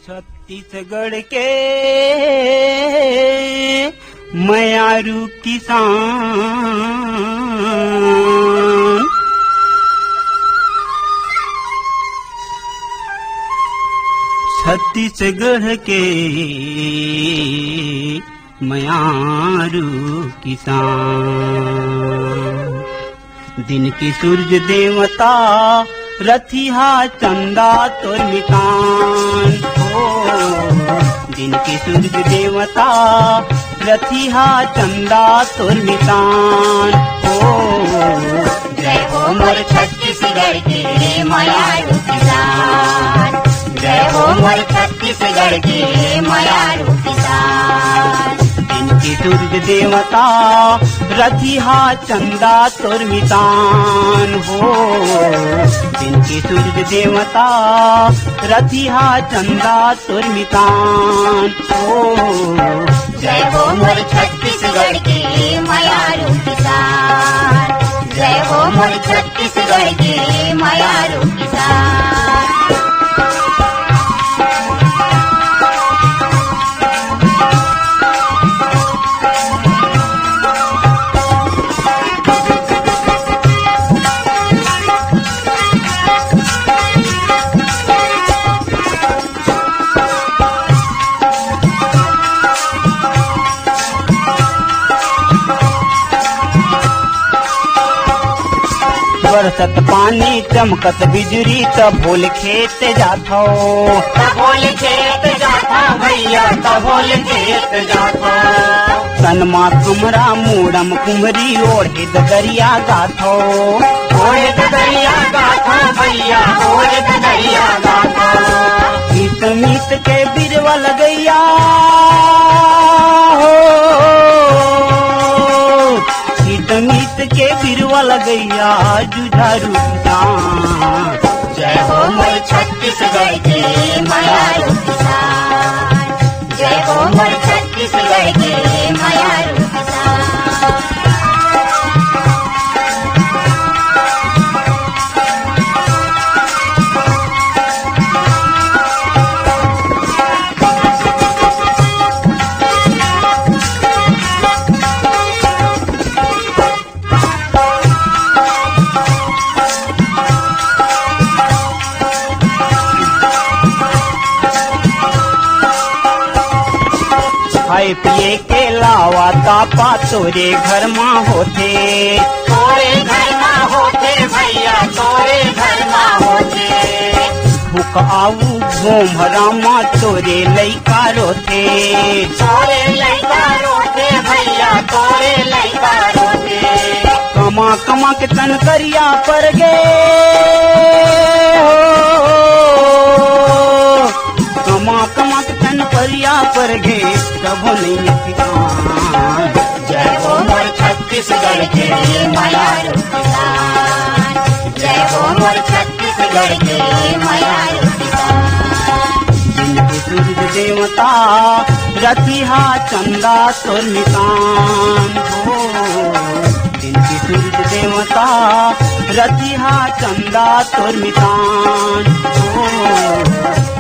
छत्तीसगढ़ के मयारू किसान, छत्तीसगढ़ के मयारू किसान। दिन के सूरज देवता रथिहा चंदा तोर मितान हो। दिन के सूरज देवता रथिहा चंदा तोर मितान हो। जय हो मोर छत्तीसगढ़ के मयारू किसान, जय हो मोर छत्तीसगढ़ के मयारू किसान। दिन के सूरज देवता रथिहा चंदा तोर मितान हो। दिन के सूरज देवता रथिहा चंदा तोर मितान हो। जय हो मोर छत्तीसगढ़ के मयारू किसान, जय हो मोर छत्तीसगढ़ के मयारू किसान। बरसत पानी चमकत बिजली तब भोल खेत जाथो, तबोल खेत जाता भैया, तबोल खेत जाता। सनमा कुमरा मूड़म कुमरी ओढ़े दरिया गाथो, ओढ़े दरिया गाथा भैया, ओढ़े दरिया गाथा। मीत मीत के बिरवा लगैया हो। मीत मीत के बिरवा लगैया जुझारू किसान। जय हो मोर छत्तीसगढ़ के मयारू किसान, जय हो मोर छत्तीसगढ़ के मयारू किसान। खाए पिए के लावा तापा तोरे घर माँ होते, तोरे घर ना होते भैया, तोरे घर ना होते। भूख आऊ घोमरा माँ तोरे लइका रोते। तोरे लइका रोते भैया, तोरे लइका रोते। कमा कमा के तन करिया पर गे हो। कमा कमा के तन करिया पर गे कभो नहीं ठिकान। जय हो मोर छत्तीसगढ़ के मयारू किसान, जय हो मोर छत्तीसगढ़ के मयारू किसान। दिन के सूरज देवता रथिहा चंदा तोर मितान हो। दिन के सूरज देवता रथिहा चंदा तोर मितान हो।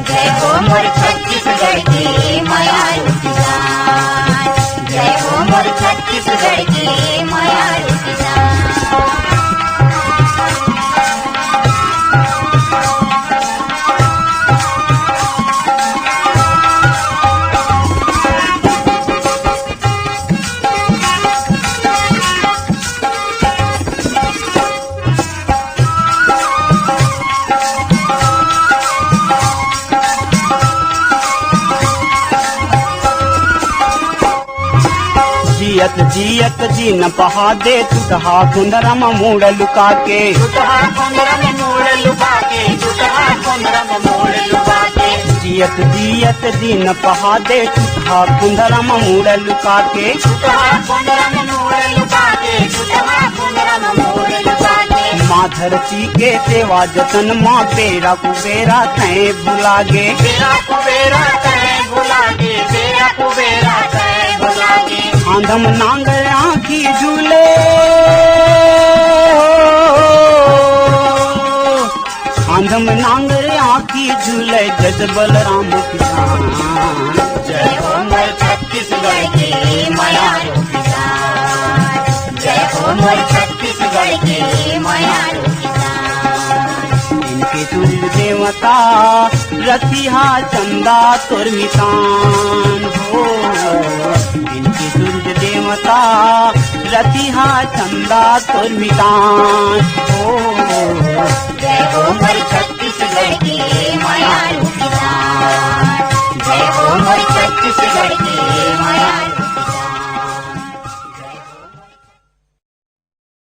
जय हो मोर छत्तीसगढ़ के मयारू किसान, जय हो मोर छत्तीसगढ़ के मयारू किसान। जियत जियत जी न बहा दे तुतहा कुंदरम मूड़ लुका के। जुटहा कुंदरम मोड़ लुका के, जुटहा कुंदरम मोड़ लुका के। जियत जियत जी न बहा दे तुतहा कुंदरम मूड़ लुका के। जुटहा कुंदरम मोड़ लुका के, जुटहा कुंदरम मोड़ लुका के। माँ धरती के सेवा जतन माँ बेरा कुबेरा तय बुलागे। बेरा कुबेरा तय बुलागे, बेरा कुबेरा तय बुलागे। आंधम नांग आँखी झूले हो। धम नांगर आखी झूले जज बलराम किसान। जय हो मोर छत्तीसगढ़ की मयारू किसान। जय हो मोर छत्तीसगढ़ की मयारू किसान। इनके सूर्य देवता रतिहा चंदा तोर मितान हो। इनके सूर्य देवता रतिहा चंदा तोर मितान हो। जय हो मोर छत्तीसगढ़